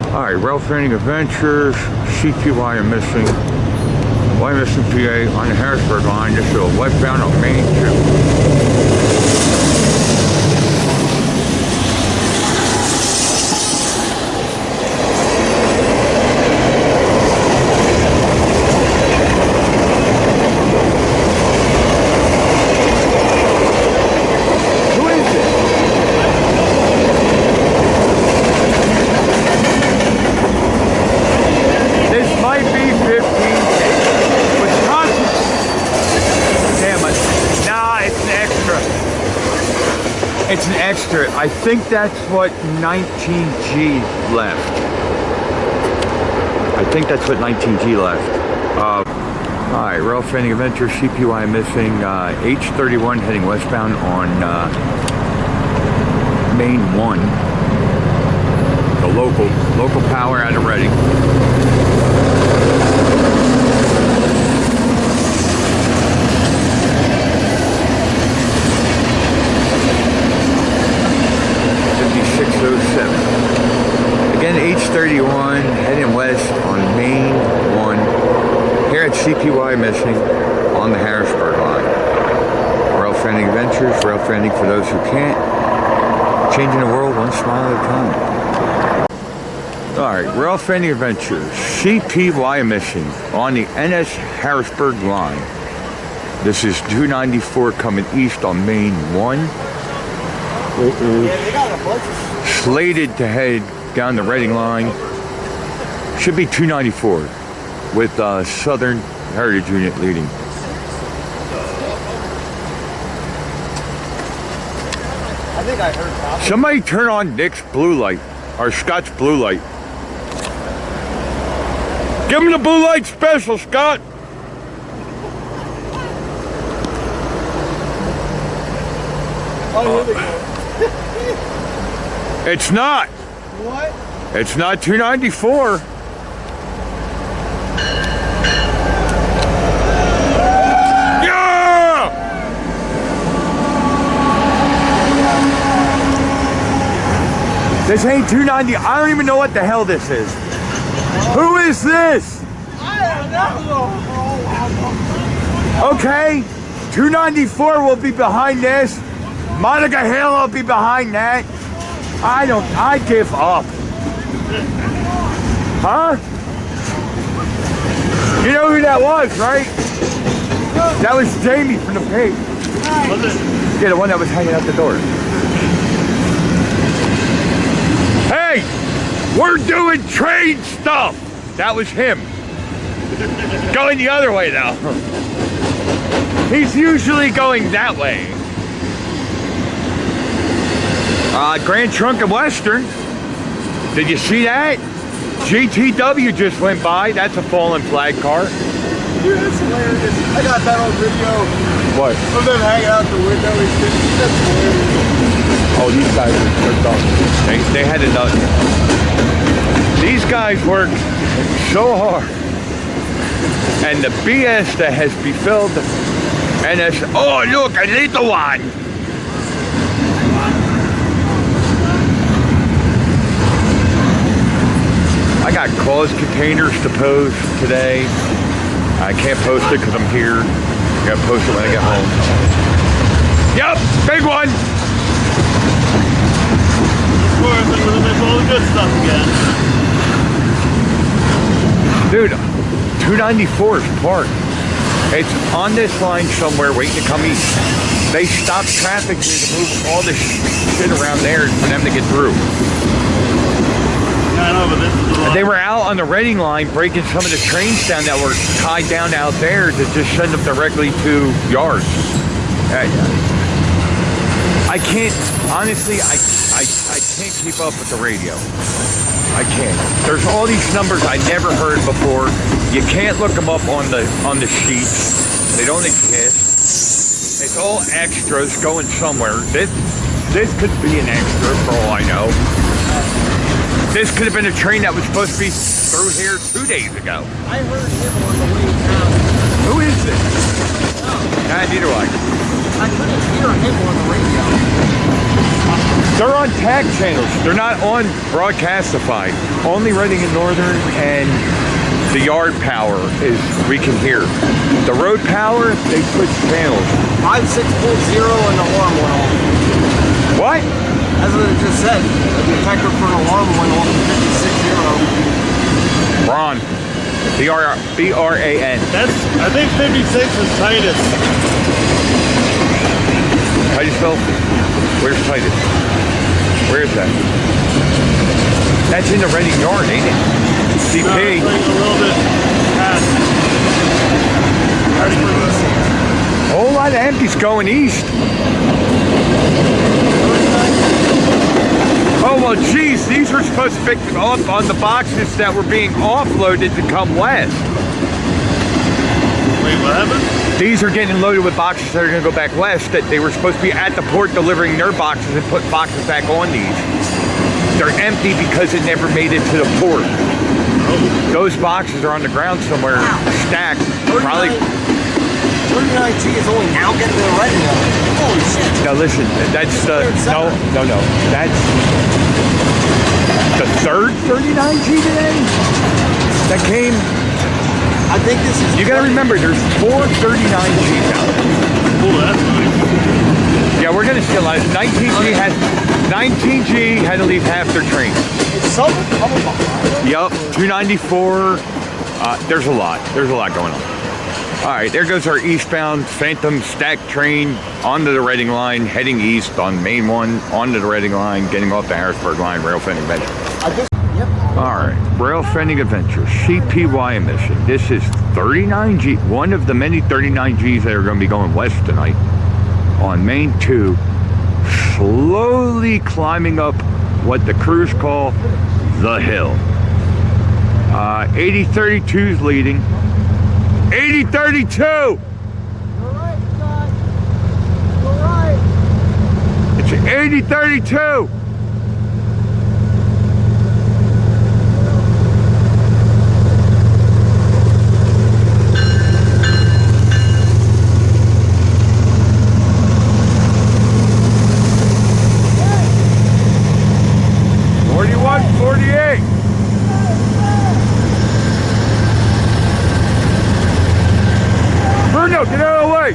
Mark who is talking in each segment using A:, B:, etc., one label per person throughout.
A: Alright, Rail Training Adventures, CT Wyomissing, Wyomissing, PA, on the Harrisburg line. This is a westbound on Main 2. It's an extra. I think that's what 19G left. I think that's what 19G left. Alright, Rail Training Adventure, CPY missing, H31 heading westbound on Main 1. The local power out of Reading. Again, H31 heading west on Main 1 here at CPY missing on the Harrisburg line. Rail Training Adventures, rail training for those who can't, changing the world one smile at a time. Alright, Rail Training Adventures, CPY missing on the NS Harrisburg line. This is 294 coming east on Main 1. It is slated to head down the Reading line. Should be 294 with Southern Heritage Unit leading.
B: I think I heard
A: somebody turn on Nick's blue light, or Scott's blue light. Give him the blue light special, Scott.
B: Oh, here they go.
A: It's not.
B: What?
A: It's not 294. Yeah! This ain't 290. I don't even know what the hell this is. Who is this?
B: I don't know.
A: Okay, 294 will be behind this. Monica Hill will be behind that. I give up. Huh? You know who that was, right? That was Jamie from the pig.
B: Was it?
A: Yeah, the one that was hanging out the door. Hey, we're doing trade stuff. That was him. Going the other way now. He's usually going that way. Grand Trunk and Western. Did you see that? GTW just went by. That's a fallen flag car.
B: Dude, that's hilarious. I got that on video.
A: What?
B: Of them hanging out the window. That's hilarious.
A: Oh, these guys are dumb. They had enough. These guys work so hard. And the BS that has befilled NS. Oh, look, a little one. I got closed containers to post today. I can't post it because I'm here. I gotta post it when I get home. Yep, big one.
B: Of course, I'm gonna miss all the good stuff again.
A: Dude, 294 is parked. It's on this line somewhere waiting to come east. They stopped traffic here to move all this shit around there for them to get through.
B: I know, but this is the line.
A: They were out on the Reading line breaking some of the trains down that were tied down out there to just send them directly to yards. I can't, honestly, I can't keep up with the radio. I can't. There's all these numbers I never heard before. You can't look them up on the sheets. They don't exist. It's all extras going somewhere. This could be an extra for all I know. This could have been a train that was supposed to be through here 2 days ago.
B: I heard him on the way down.
A: Who is this?
B: No.
A: Neither do I.
B: I couldn't hear him on the radio.
A: They're on tag channels. They're not on Broadcastify. Only Reading and Northern and the yard power is we can hear. The road power, they switch channels.
B: 56.0 and the alarm went off.
A: What?
B: That's what it just said. The detector for an alarm went off at 56.0.
A: Bron. B-R-A-N.
C: That's, I think 56 is Titus.
A: Titusville? Where's Titus? Where is that? That's in the Reading yard, ain't it? CP.
C: No, it's like a little bit past.
A: A whole lot of empties going east. Oh, well, geez, these were supposed to pick up on the boxes that were being offloaded to come west.
C: Wait, what happened?
A: These are getting loaded with boxes that are going to go back west, that they were supposed to be at the port delivering their boxes and put boxes back on these. They're empty because it never made it to the port. Those boxes are on the ground somewhere, stacked. Probably.
B: 39G is only now getting to the Reading yard. Holy shit.
A: Now listen, that's the, no. That's the third 39G today that came.
B: I think this is.
A: You gotta remember, there's 4 39Gs out there.
C: Oh, that's nice.
A: Yeah, we're gonna see a lot. 19G had to leave half their train.
B: It's something coming behind.
A: Yup, 294. There's a lot going on. All right, there goes our eastbound Phantom stack train onto the Reading line, heading east on Main 1, onto the Reading line, getting off the Harrisburg line, Rail Fending Adventure. All right, Rail Fending Adventure, CP Wyomissing. This is 39G, one of the many 39Gs that are going to be going west tonight on Main 2, slowly climbing up what the crews call the hill. 8032 is leading. 8032!
B: You're right, Scott. You're right.
A: It's 8032! Bruno, get out of the way!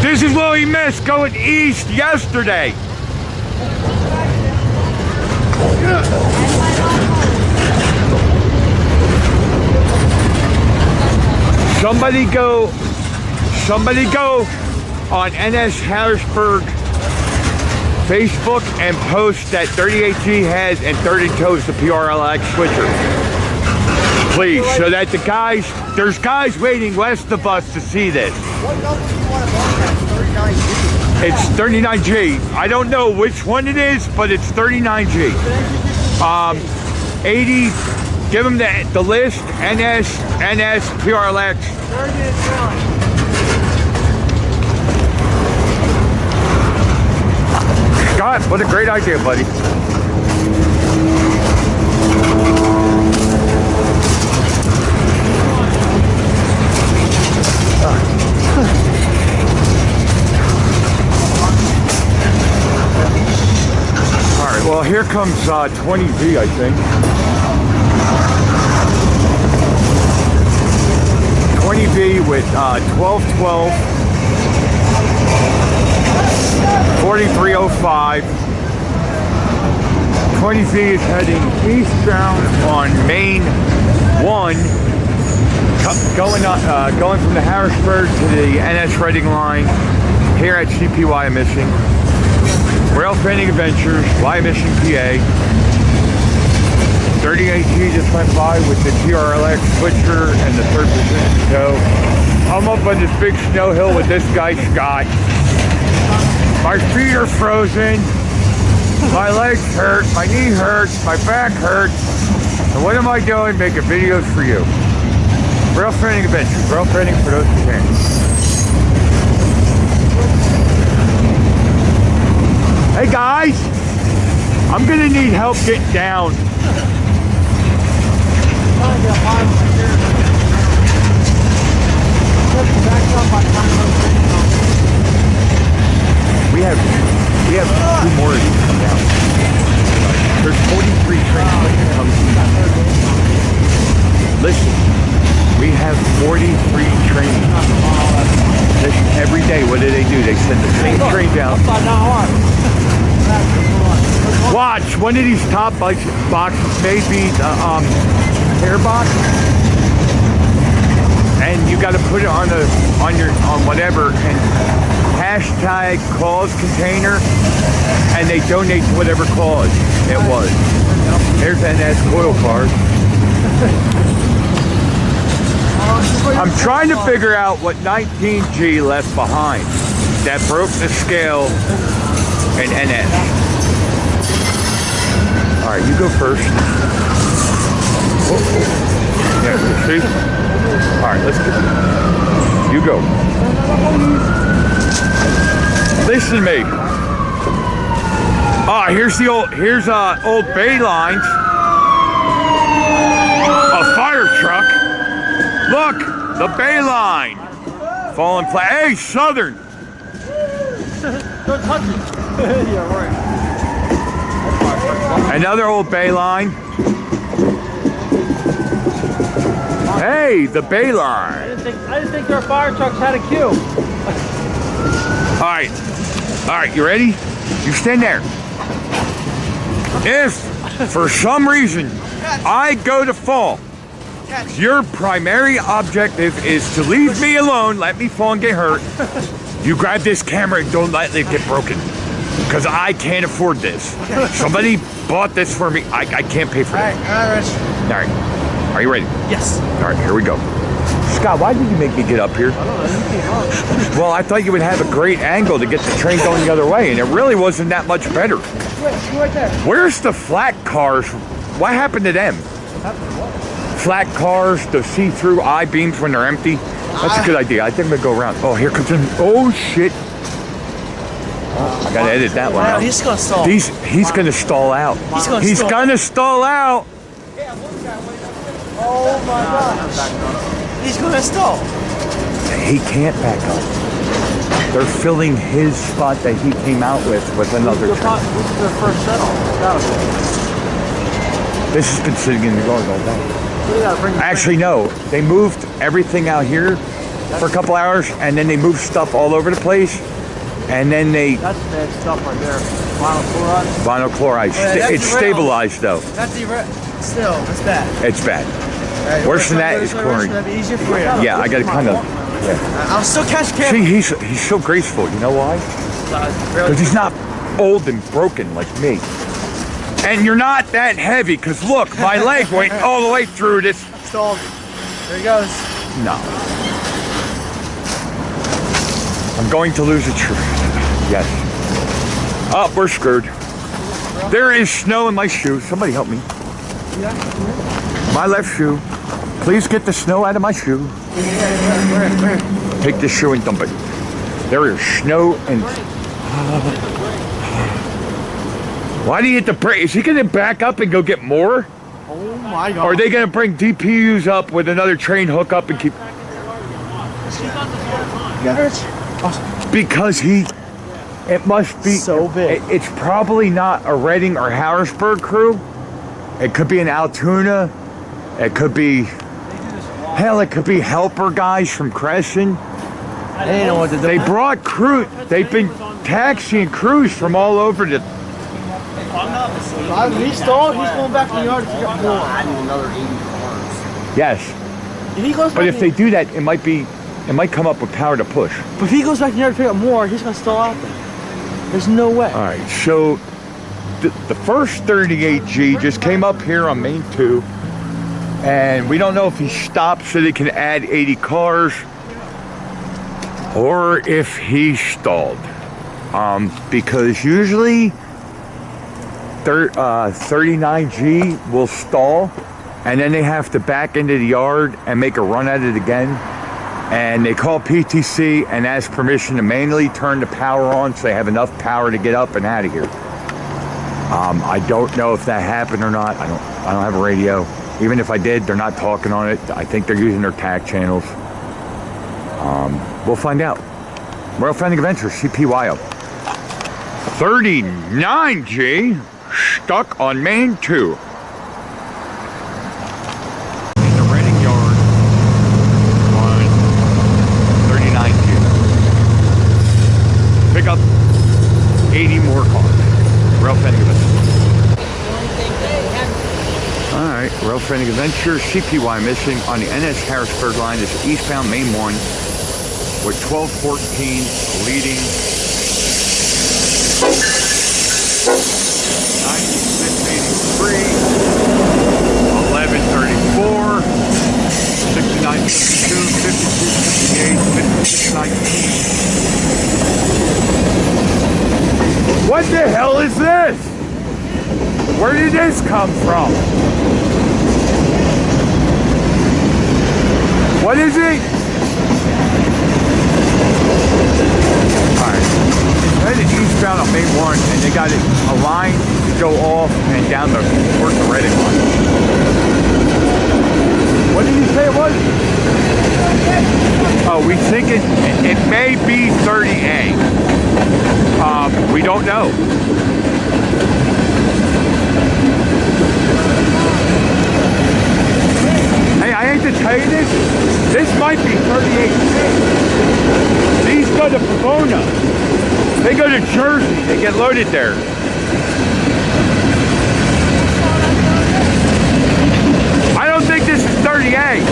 A: This is what we missed going east yesterday. Somebody go on NS Harrisburg Facebook and post that 38G has and 32 is the PRLX switcher. Please, so that the guys, there's guys waiting west of us to see this.
B: What number do you want to broadcast? 39G.
A: It's 39G. I don't know which one it is, but it's 39G. 80, give them the list, NS, PRLX.
B: 30
A: God, what a great idea, buddy. All right, well, here comes 20V, I think. 20V with 1212. 4305. 20V is heading eastbound on Main 1, going from the Harrisburg to the NS Reading line here at CP Wyomissing. Rail Fending Adventures, Wyomissing, PA. 38G just went by with the TRLX switcher and the third position tow. I'm up on this big snow hill with this guy, Scott. My feet are frozen, my legs hurt, my knee hurts, my back hurts. And what am I doing? Making videos for you. Rail Fending Adventures, Rail Fending for those who can. Hey guys, I'm gonna need help getting down. 43 trains. Every day, what do? They send the same train down. Watch, one of these top boxes may be the air box, and you got to put it on whatever and hashtag cause container, and they donate to whatever cause it was. There's NS coil card. I'm trying to figure out what 19G left behind that broke the scale in NS. All right, you go first. Yeah, see? All right, let's get. You go. Listen to me. Here's old bay lines. A fire truck. Look, the bay line. Fallen flat. Hey, Southern.
B: Don't touch it. Yeah, right.
A: Another old bay line. Hey, the bay line.
B: I didn't think their fire trucks had a queue.
A: All right, you ready? You stand there. If, for some reason, I go to fall, your primary objective is to leave me alone, let me fall and get hurt. You grab this camera and don't let it get broken. Because I can't afford this. Somebody bought this for me. I can't pay for it.
B: All right, Rich.
A: All right. Are you ready?
B: Yes.
A: All right, here we go. Scott, why did you make me get up here? Well, I thought you would have a great angle to get the train going the other way, and it really wasn't that much better.
B: Right there.
A: Where's the flat cars? What happened to them? Flat cars, the see-through I-beams when they're empty. That's a good idea. I think I'm gonna go around. Oh, here comes in. Oh shit! I gotta edit that one out.
B: He's gonna stall.
A: He's gonna stall out. He's gonna stall out.
B: Oh my gosh. He's gonna stall.
A: He can't back up. They're filling his spot that he came out with another train.
B: This is their first shuttle.
A: This has been sitting in the yard all day. Actually, no. They moved everything out here for a couple hours, and then they moved stuff all over the place, and then they...
B: That's bad stuff right there. Vinyl chloride.
A: Vinyl chloride. It's stabilized, though.
B: That's still, it's bad.
A: It's bad.
B: Right,
A: Worse than that is chlorine.
B: That'd be easier for you.
A: Yeah, I gotta kind of...
B: I'll still catch camera.
A: See, he's so graceful. You know why? Because he's not old and broken like me. And you're not that heavy, because look, my leg went all the way through this.
B: Stalled. There he goes.
A: No. I'm going to lose a tree. Yes. Oh, we're screwed. There is snow in my shoe. Somebody help me. My left shoe. Please get the snow out of my shoe.
B: Where?
A: Take this shoe and dump it. There is snow and... Why do you hit the brake? Is he going to back up and go get more?
B: Oh my God.
A: Or are they going to bring DPUs up with another train hook up and keep... Because it must be...
B: So big.
A: It's probably not a Reading or Harrisburg crew. It could be an Altoona. It could be... Hell, it could be helper guys from Crescent.
B: They know what to do.
A: They brought crew. They've been taxiing crews from all over the...
B: He's stalled. He's going back to the yard to pick up more.
D: Adding another 80 cars.
A: Yes.
B: If he goes
A: But if they do that, it might come up with power to push.
B: But if he goes back to the yard to pick up more, he's gonna stall out there. There's no way.
A: All right, so the first 38G just came up here on Main 2, and we don't know if he stopped so they can add 80 cars, or if he stalled. Because usually 39G will stall, and then they have to back into the yard and make a run at it again. And they call PTC and ask permission to manually turn the power on so they have enough power to get up and out of here. I don't know if that happened or not. I don't have a radio. Even if I did, they're not talking on it. I think they're using their TAC channels. We'll find out. Royal Fending Adventures, CPYO. 39G stuck on Main 2. In the Reading yard Friendly Adventure, CP Wyomissing on the NS Harrisburg line. This is eastbound Main 1 with 1214 leading. 9683, 1134, 6952, 5258, 5619. What the hell is this? Where did this come from? What is it? Alright. Headed eastbound on Main 1 and they got a line to go off and down the towards the Reading line. What did he say it was? Oh, we think it may be 30A. We don't know. Hey, I hate to tell you this. This might be 38C. These go to Pomona. They go to Jersey. They get loaded there. I don't think this is 38.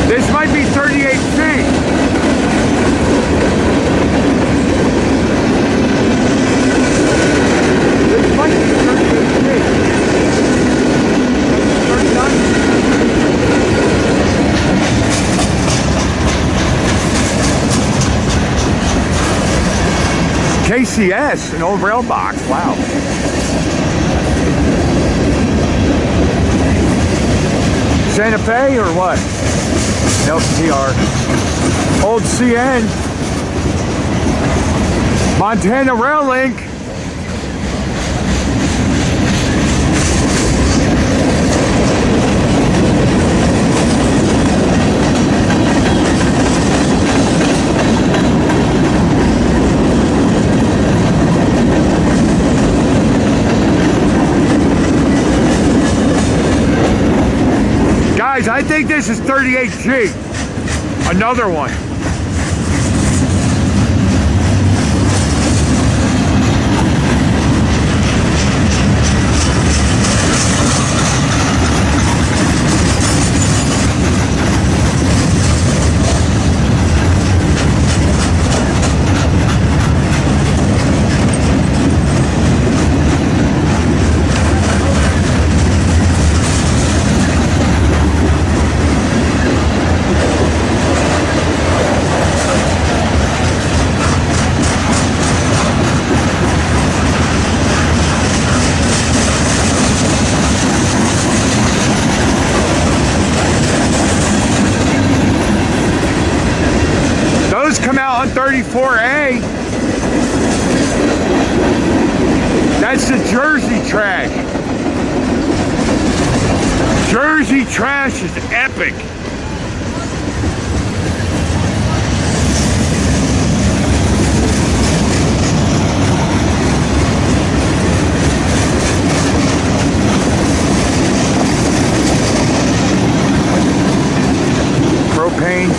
A: This might be 38C. This might be 38C. 39. KCS, an old rail box, wow. Santa Fe or what? Nope, TR. Old CN. Montana Rail Link. Guys, I think this is 38G. Another one. Come out on 34A. That's the Jersey trash. Jersey trash is epic. Propane,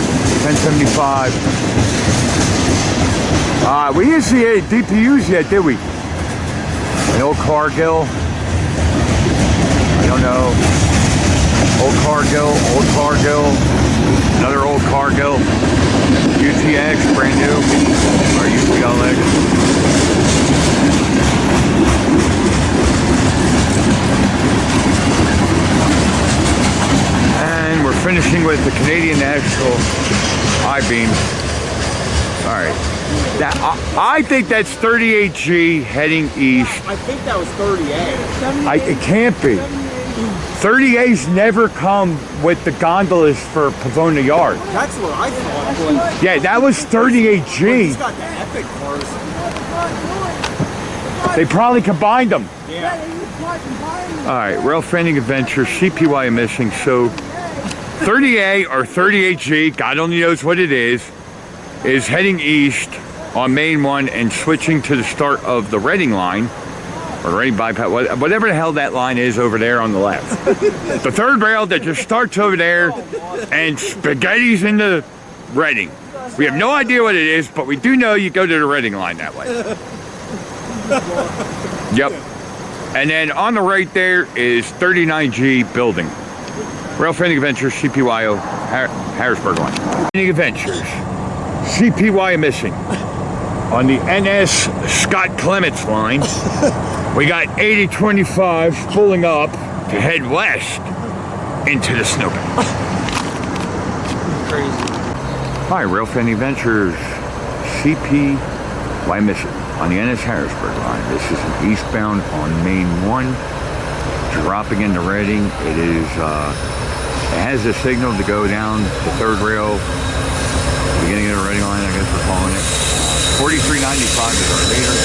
A: 1075. We didn't see any DPUs yet, did we? An old Cargill. I don't know. Old Cargill, another old Cargill. UTX, brand new. Or UTLX. And we're finishing with the Canadian National I-beam. All right. Now, I think that's 38G heading east.
B: I think that was 30A.
A: It can't be. 30A's never come with the gondolas for Pomona Yard.
B: That's what I thought.
A: Yeah, that was 38G.
B: He's got the epic cars.
A: They probably combined them.
B: Yeah.
A: All right, Rail Friendly Adventure, CP Wyomissing. So 30A or 38G, God only knows what it is heading east on Main 1 and switching to the start of the Reading line, or Reading bypass, whatever the hell that line is over there on the left. The third rail that just starts over there and spaghetti's into Reading. We have no idea what it is, but we do know you go to the Reading line that way. Yep. And then on the right there is 39G building. Rail Fending Adventures, CPYO, Harrisburg line. Fending Adventures, CPY missing. On the NS Scott Clements line, we got 8025 pulling up to head west into the snow.
B: Crazy.
A: Hi, Rail Fending Adventures, CPY missing. On the NS Harrisburg line, this is an eastbound on Main 1, dropping into Reading. It is, it has a signal to go down the third rail, beginning of the Reading line, I guess we're calling it. 4395 is our leader.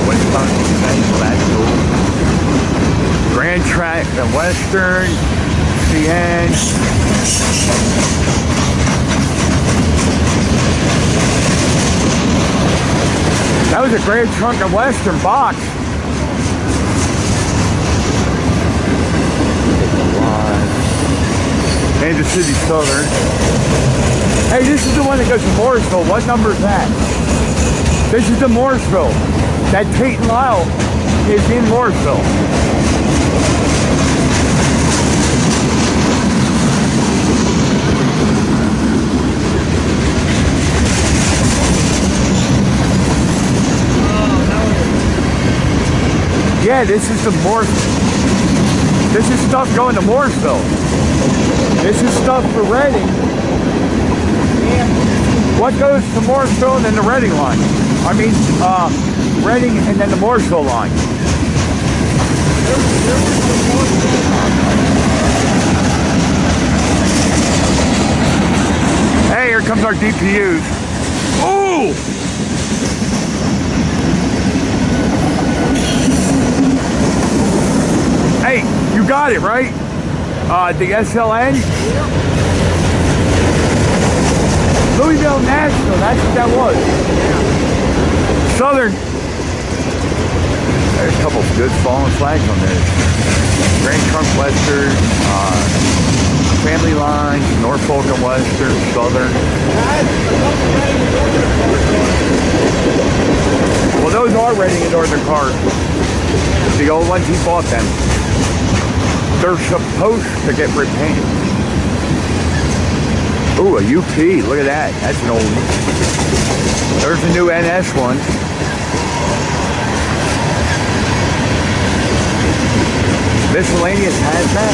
A: Westbound, so that's cool. Grand Track and Western, CN. That was a Grand Trunk and Western box. Kansas City Southern. Hey, this is the one that goes to Morrisville. What number is that? This is the Morrisville. That Tate and Lyle is in Morrisville. Yeah, this is the This is stuff going to Morrisville. This is stuff for Reading. And what goes to Morrisville and then the Reading line? I mean, Reading and then the Morrisville line. Hey, here comes our DPUs. Ooh! Hey, you got it, right? The SLN? Louisville National, that's what that was. Southern. There's a couple of good fallen flags on this. Grand Trunk Western, Family Line, Norfolk and Western, Southern. Well, those are Reading and Northern cars. The old ones, he bought them. They're supposed to get repainted. Ooh, a UP, look at that. That's an old one. There's a new NS one. Miscellaneous hazmat.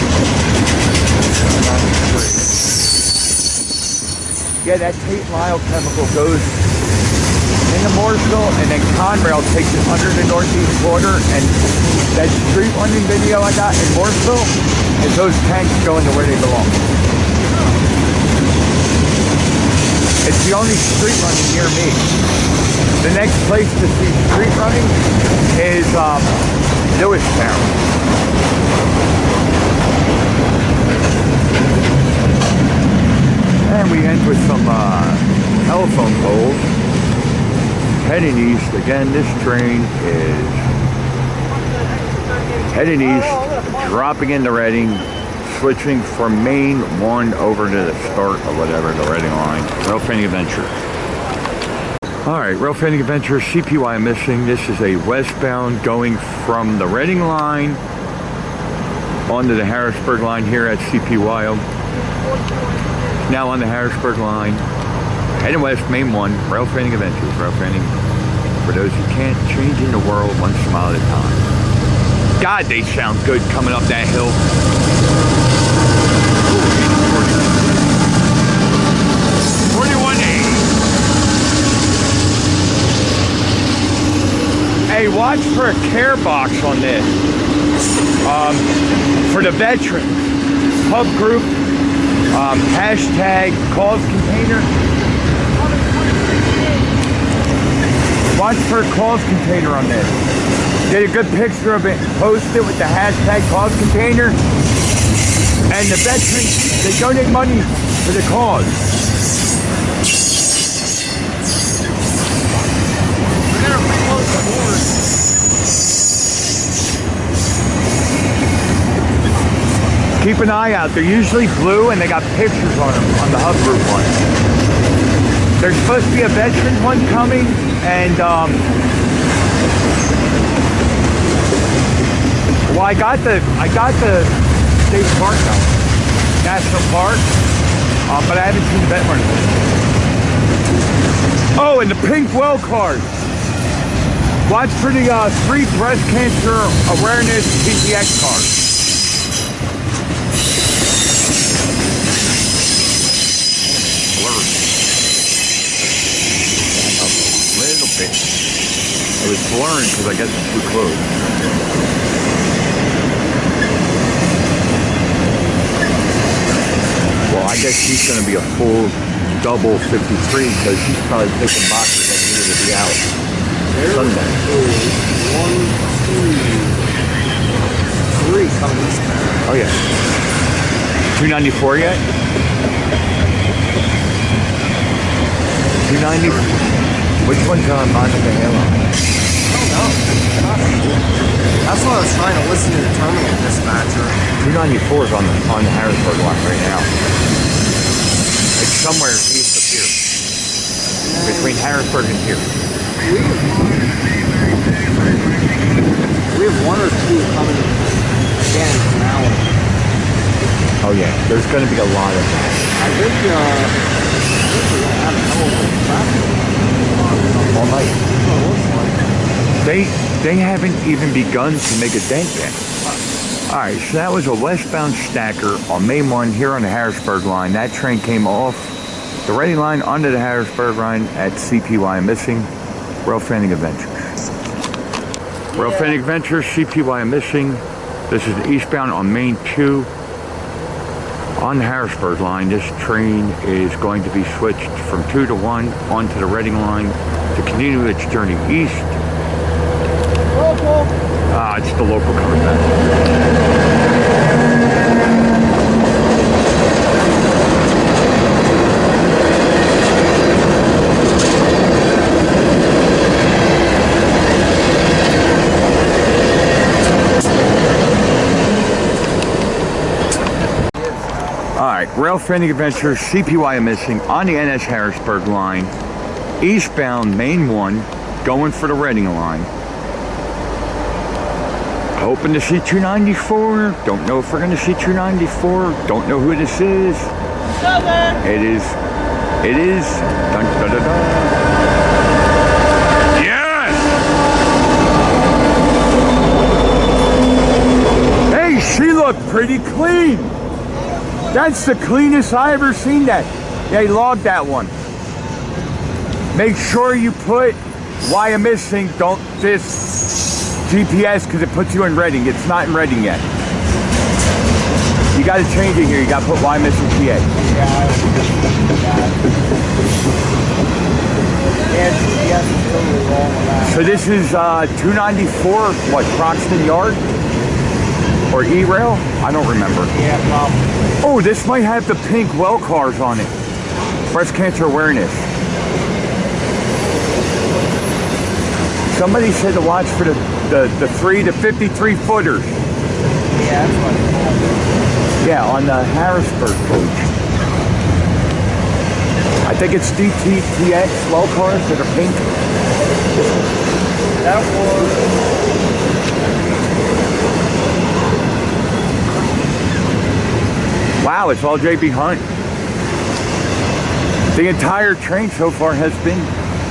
A: Yeah, that Tate Lyle chemical goes into Morrisville, and then Conrail takes it under the northeast border, and that street running video I got in Morrisville is those tanks going to where they belong. It's the only street running near me. The next place to see street running is Lewistown. And we end with some telephone poles. Heading east, again, this train is heading east, dropping into Reading, switching from Main 1 over to the start of whatever, the Reading line. Rail Fending Adventure. Alright, Rail Fending Adventure, CPY missing. This is a westbound going from the Reading line onto the Harrisburg line here at CPYO. Now on the Harrisburg line. Heading west, Main 1, Rail Fending Adventures. Rail Fending, for those who can't, changing the world one smile at a time. God, they sound good coming up that hill. Ooh, 4180. Hey, watch for a care box on this. For the veterans. Pub group, hashtag calls container. Watch for a calls container on this. Get a good picture of it, post it with the hashtag calls container. And the veterans, they donate money for the cause. keep an eye out. They're usually blue and they got pictures on them on the hub group one. There's supposed to be a veteran one coming, and well, I got the state park now, national park, but I haven't seen the veteran one. Oh, and the pink well card. Watch for the free breast cancer awareness PTX card. A little bit. It was blurring because I got too close. Well, I guess she's going to be a full double 53 because she's probably taking boxes that needed to be out.
B: There
A: Sunday.
B: is 1, 2, 3 coming eastbound.
A: Oh yeah. 294 yet? 290. Which one's on Monica Halo?
B: I don't know. That's why I was trying to listen to the terminal dispatcher.
A: 294 is on the Harrisburg line right now. It's somewhere east of here. Between Harrisburg and here.
B: We have 1 or 2 coming again now.
A: Oh yeah, there's going to be a lot of that.
B: I think we're going to have a hell of a traffic
A: All night.
B: Oh,
A: They haven't even begun to make a dent yet. All right, so that was a westbound stacker on Main 1 here on the Harrisburg line. That train came off the Reading line onto the Harrisburg line at CP Wyomissing, Rail Fanning Adventures. Rail Fanning Adventures, CP Wyomissing. This is eastbound on Main 2 on the Harrisburg line. This train is going to be switched from 2 to 1 onto the Reading line to continue its journey east.
B: Local.
A: It's the local coming back. Alright, Rail Fanning Adventures, CP Wyomissing on the NS Harrisburg line, eastbound Main 1, going for the Reading line. Hoping to see 294. Don't know if we're going to see 294. Don't know who this is. It is. Dun, dun, dun, dun. Yes! Hey, she looked pretty clean. That's the cleanest I ever seen that. Yeah, he logged that one. Make sure you put Wyomissing, don't this GPS, because it puts you in Reading. It's not in Reading yet. You got to change it here. You got to put Wyomissing, PA. So this is 294, what, Croxton Yard? Or E-Rail? I don't remember.
B: Yeah, probably.
A: Oh, this might have the pink well cars on it. Breast cancer awareness. Somebody said to watch for the 3 to 53 footers.
B: Yeah, that's what it's called.
A: Yeah, on the Harrisburg page. I think it's DTTX well cars that are pink.
B: That was...
A: Wow, it's all JB Hunt. The entire train so far has been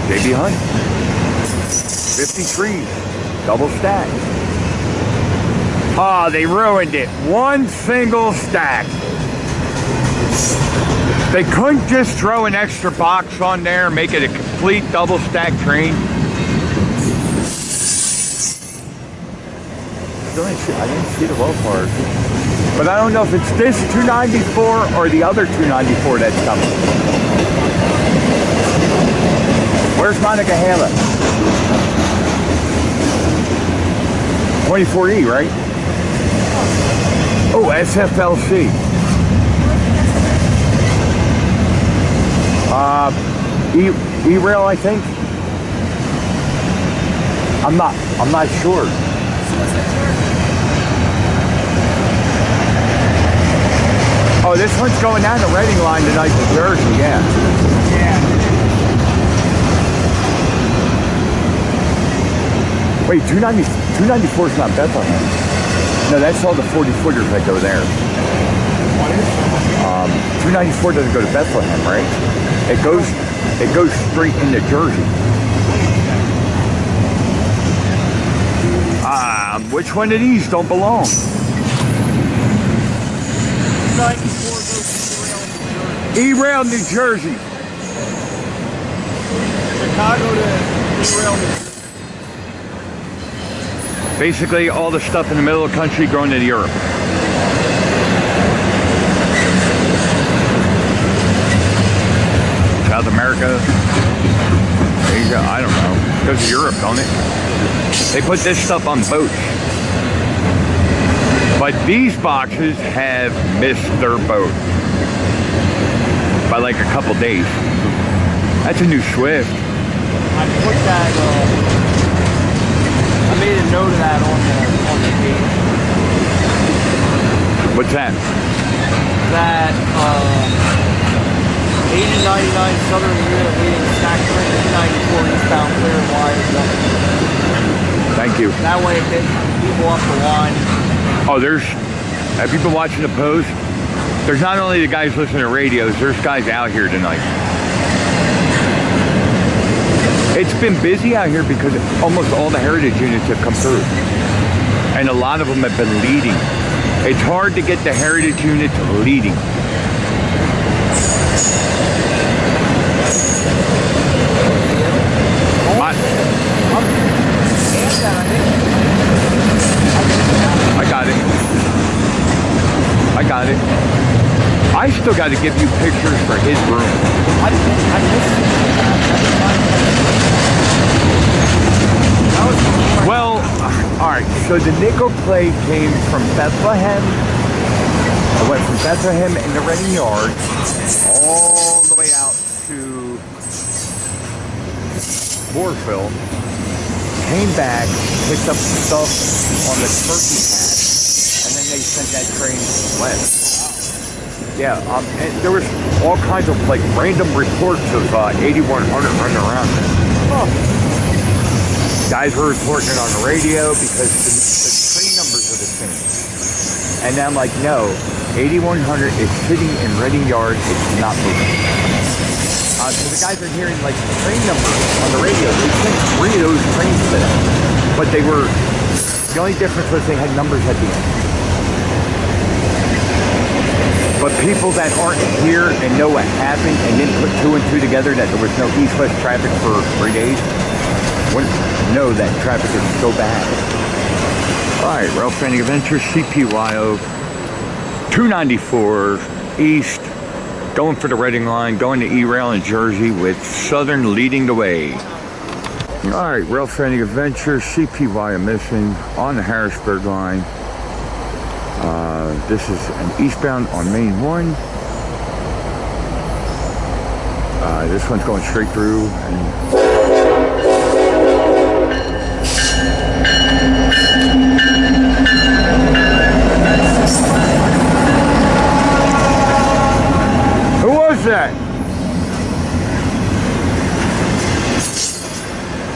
A: JB Hunt. 53, double stack. Oh, they ruined it. One single stack. They couldn't just throw an extra box on there and make it a complete double stack train. I didn't see the well card. But I don't know if it's this 294 or the other 294 that's coming. Where's Monica Hale? 24E, right? Oh, SFLC. E-Rail, I think. I'm not sure. Oh, this one's going down the Reading line tonight to Jersey, yeah.
B: Yeah.
A: Wait, 294 is not Bethlehem. No, that's all the 40-footers that go there. 294 doesn't go to Bethlehem, right? It goes straight into Jersey. Which one of these don't belong?
B: 94 goes to
A: E-Rail, New Jersey.
B: Chicago to E-Rail, New Jersey.
A: Basically, all the stuff in the middle of the country going to Europe. South America, Asia, I don't know. It goes to Europe, don't it? They put this stuff on boats. But these boxes have missed their boat by like a couple days. That's a new Swift.
B: I put that, I made a note of that on the page.
A: What's that?
B: That, 8099 Southern Unit leading stack train 94 eastbound clear and wide.
A: Thank you.
B: That way it gets people off the line.
A: Oh, have you been watching the post? There's not only the guys listening to radios, there's guys out here tonight. It's been busy out here because almost all the heritage units have come through. And a lot of them have been leading. It's hard to get the heritage units leading. I got it. I still got to give you pictures for his room. Well, all right. So the nickel plate came from Bethlehem. It went from Bethlehem in the Reading Yard all the way out to Mooresville. Came back, picked up some stuff on the turkey pad, and then they sent that train west. Yeah, and there was all kinds of like random reports of 8100 running around. Oh. Guys were reporting it on the radio because the train numbers are the same. And I'm like, no, 8100 is sitting in Reading Yard, it's not moving. So the guys are hearing like the train numbers on the radio. They sent 3 of those trains to them. But the only difference was they had numbers at the end. But people that aren't here and know what happened and didn't put 2 and 2 together that there was no east-west traffic for 3 days, wouldn't know that traffic is so bad. All right, Rail Fanning Adventures, CPYO, 294 East, going for the Reading line, going to E-Rail in Jersey with Southern leading the way. All right, Rail Fanning Adventures, Wyomissing on the Harrisburg line. This is an eastbound on Main 1. This one's going straight through. Who was that?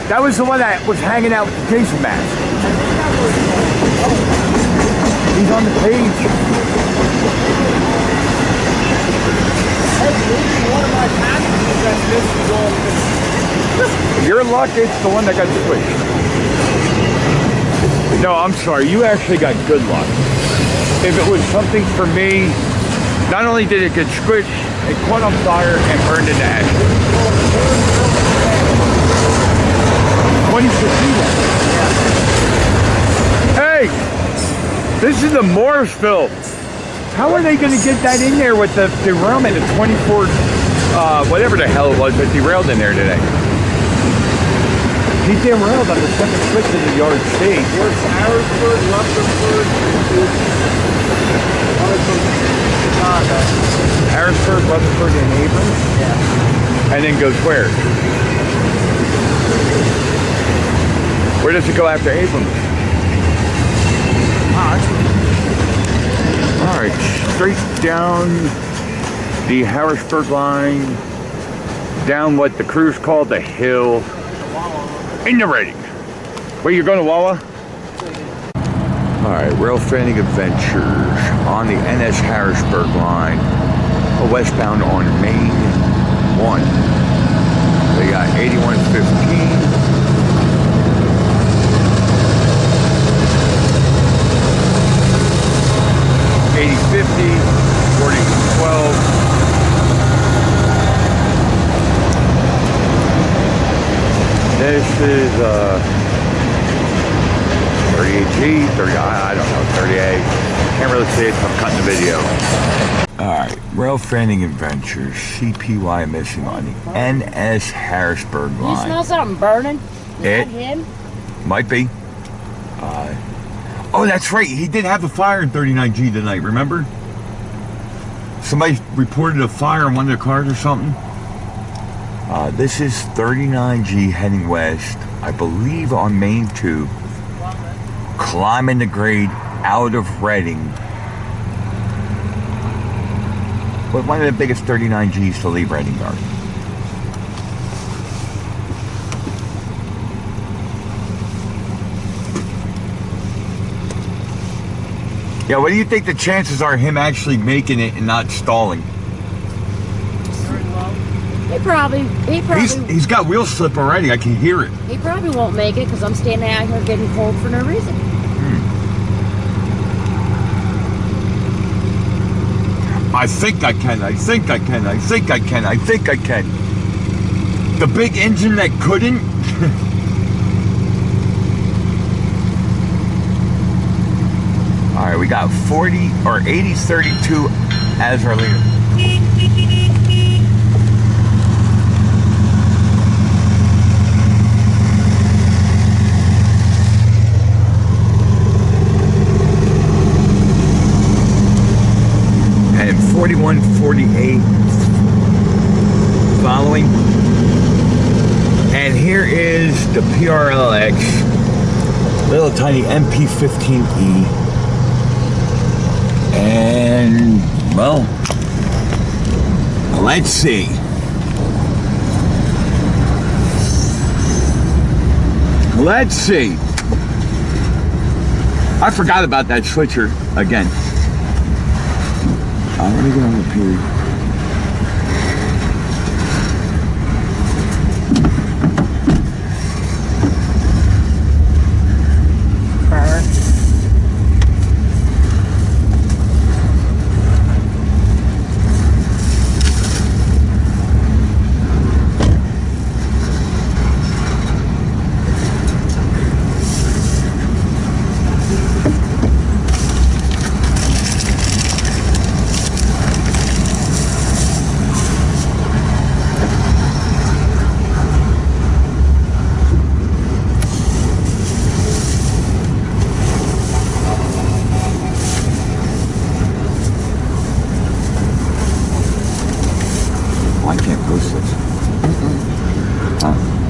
A: That was the one that was hanging out with the Jason mask. He's on the page. Your luck, it's the one that got squished. No, I'm sorry. You actually got good luck. If it was something for me, not only did it get squished, it caught on fire and burned into ashes. 2015. Hey! This is the Mooresville. How are they going to get that in there with the derailment of 24, whatever the hell it was that derailed in there today? He derailed on the second switch of the yard state.
B: Where's Harrisburg, Rutherford, Chicago.
A: Harrisburg, Rutherford, and Abrams?
B: Yeah.
A: And then goes where? Where does it go after Abrams?
B: Ah,
A: All right. Alright, straight down the Harrisburg line, down what the crews call the hill, in the Reading. Where you going to Wawa? Alright, Rail Fanning Adventures on the NS Harrisburg line, westbound on Main 1. They got 8115. 8050, 4212. This is 38G, 30, I don't know, 38. Can't really see it, I'm cutting the video. Alright, Rail Fanning Adventures, CPY missing on the NS Harrisburg line.
E: You smell something burning? Is that
A: It
E: him?
A: might be. Oh, that's right. He did have a fire in 39G tonight, remember? Somebody reported a fire in one of the cars or something. This is 39G heading west, I believe on Main 2, climbing the grade out of Reading. But one of the biggest 39Gs to leave Reading are. Yeah, what do you think the chances are him actually making it and not stalling? He's got wheel slip already. I can hear it.
E: He probably won't make it because I'm standing out here getting cold for no reason.
A: I think I can. I think I can. I think I can. I think I can. The big engine that couldn't. All right, we got 40 or 8032 as our leader. And 4148 following. And here is the PRLX, little tiny MP15E. And, well, let's see. Let's see. I forgot about that switcher again. Let me go on up here.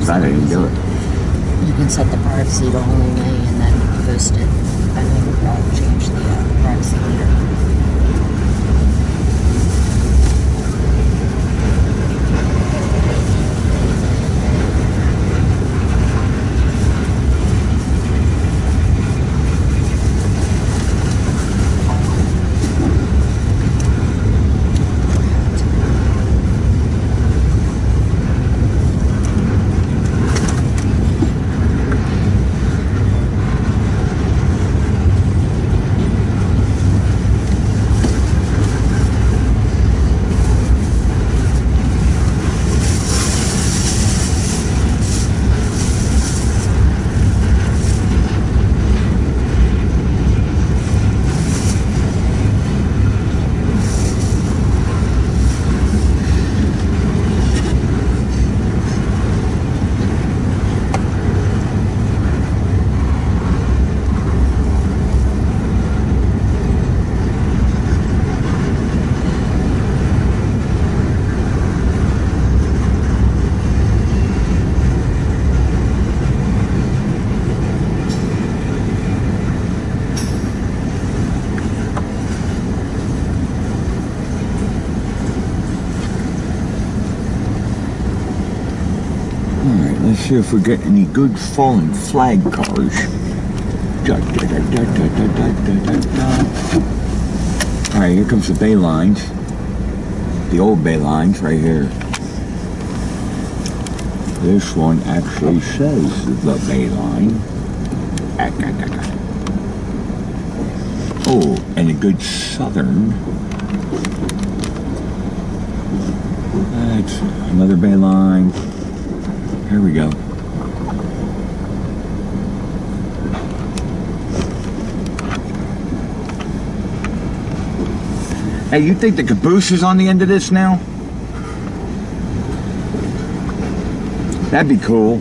A: I didn't do it.
E: You can set the privacy to only me and then boost it. And then change the privacy later.
A: see if we get any good fallen flag cars. Alright, here comes the bay lines. The old bay lines right here. This one actually says the bay line. Oh, and a good southern. That's another bay line. Here we go. Hey, you think the caboose is on the end of this now? That'd be cool.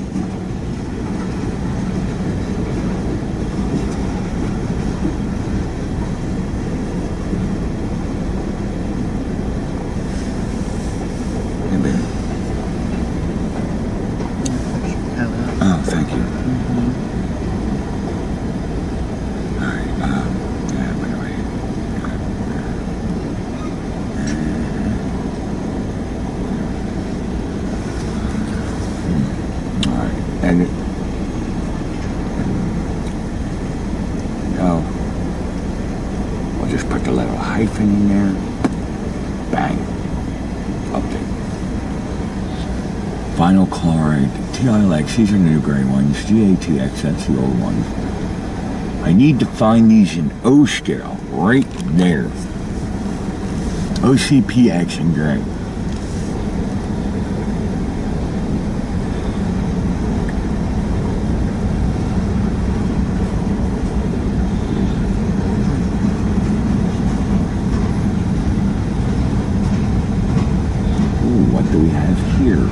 A: Oh, thank you. All right. Yeah, wait. All right. And we'll just put the little hyphen in there. Bang. Update. Vinyl chloride. TILX, these are the new gray ones. GATX, that's the old ones. I need to find these in O scale, right there. OCPX in gray. Ooh, what do we have here?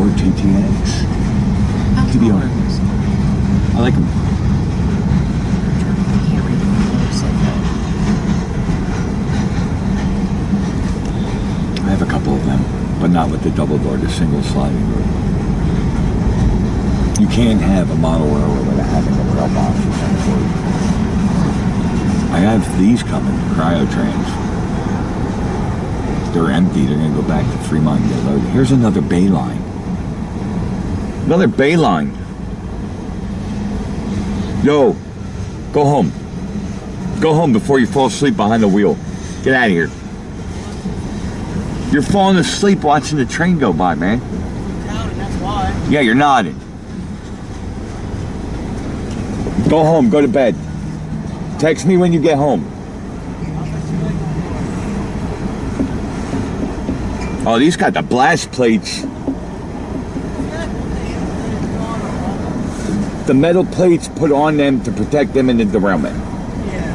A: TTX. TBR. I like them. I have a couple of them, but not with the double door, the single sliding door. You can't have a model railroad without having a rail box. I have these coming, Cryotrans. They're empty. They're going to go back to Fremont and get loaded. Here's another bay line. Another bay line. Yo, go home. Go home before you fall asleep behind the wheel. Get out of here. You're falling asleep watching the train go by, man.
B: That's why.
A: Yeah, you're nodding. Go home, go to bed. Text me when you get home. Oh, these got the blast plates. The metal plates put on them to protect them in the derailment.
B: Yeah.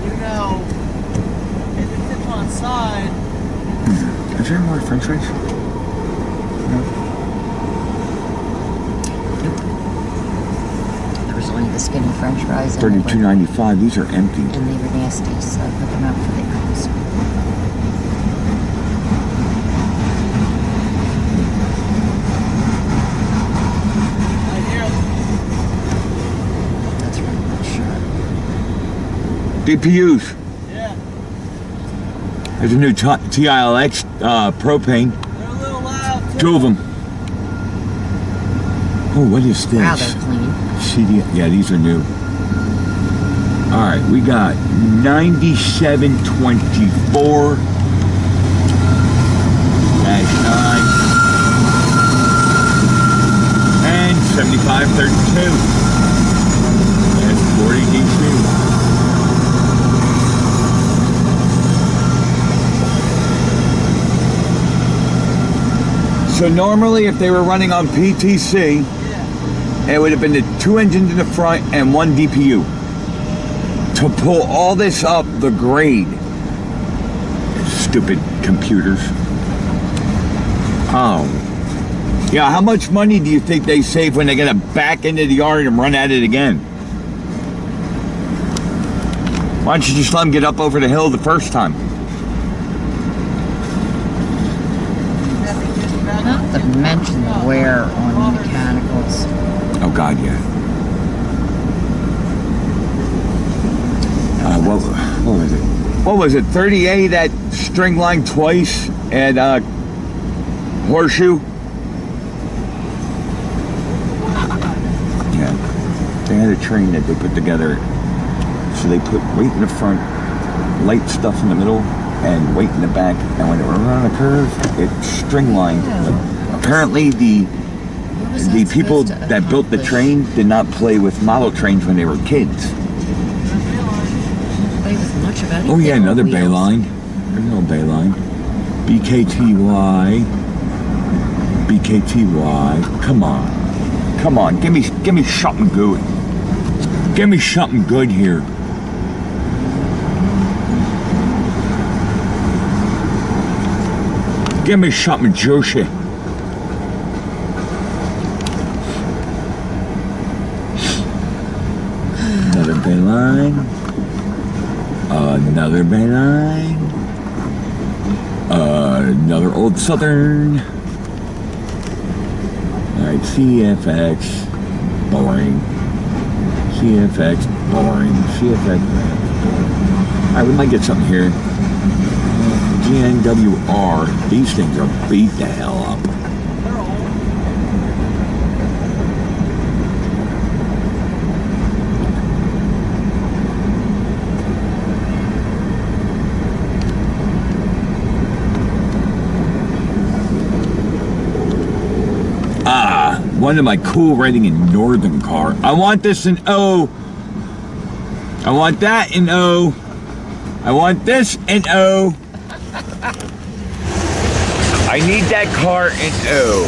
B: You know, if it fits on side.
A: Is there more french fries? No.
E: There was only the skinny french fries.
A: $32.95. These are empty.
E: And they were nasty, so I put them out for the girls.
A: DPUs.
B: Yeah.
A: There's a new TILX propane.
B: They're a little loud too.
A: Two of them. Oh, what is this?
E: Wow, they're clean.
A: CD. Yeah, these are new. All right, we got 9724 -9 and 7532. That's 40 DC. So normally, if they were running on PTC, it would have been the 2 engines in the front and 1 DPU. To pull all this up the grade. Stupid computers. Oh. Yeah, how much money do you think they save when they're going to back into the yard and run at it again? Why don't you just let them get up over the hill the first time?
E: Not to mention the wear on mechanicals.
A: Oh God, yeah. what was it? What was it? 38 at string line twice at Horseshoe. Yeah, they had a train that they put together. So they put weight in the front, light stuff in the middle, and weight in the back. And when it went around the curve, it string lined. Apparently, the people that built the train did not play with model trains when they were kids. Oh yeah, another bay line. There's no bay line. BKTY. BKTY. Come on. Come on. Give me something good. Give me something good here. Give me something juicy. Another bay line. Another bay line. Another old Southern. Alright, CFX. Boring. CFX. Boring. CFX. Alright, we might get something here. GNWR. These things are beat the hell up. One of my cool writing in Northern car. I want this in O. I want that in O. I want this in O. I need that car in O.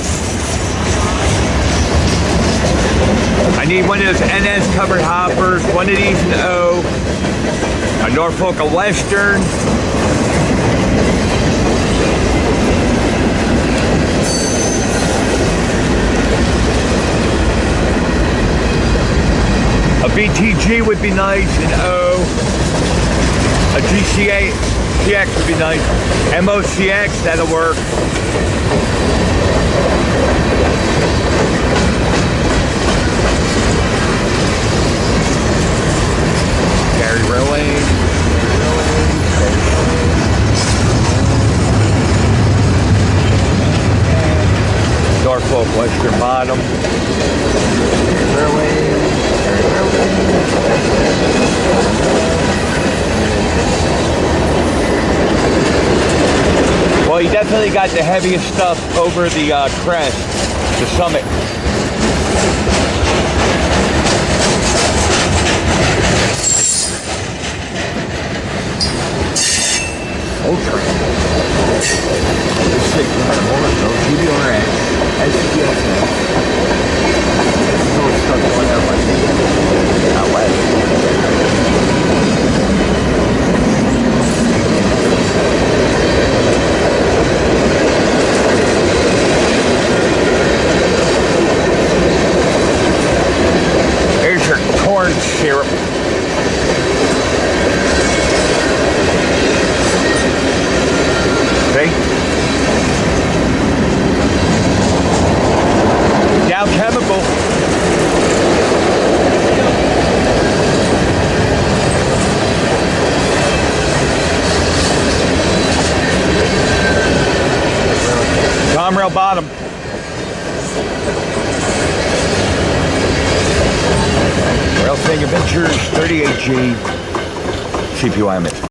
A: I need one of those NS covered hoppers. One of these in O. A Norfolk Western. A BTG would be nice in O. A GCA CX would be nice. MOCX, that'll work. Gary Railway. Norfolk Western Bottom. Railway. Well, you definitely got the heaviest stuff over the crest, the summit. Ultra. This is 600 horse, no GBRX, SPSS. So it's stuck going out like out west. Here's your corn syrup. See? Dow Chemical. Comrail bottom. Wyomissing Adventures 38G CPY Wyomissing.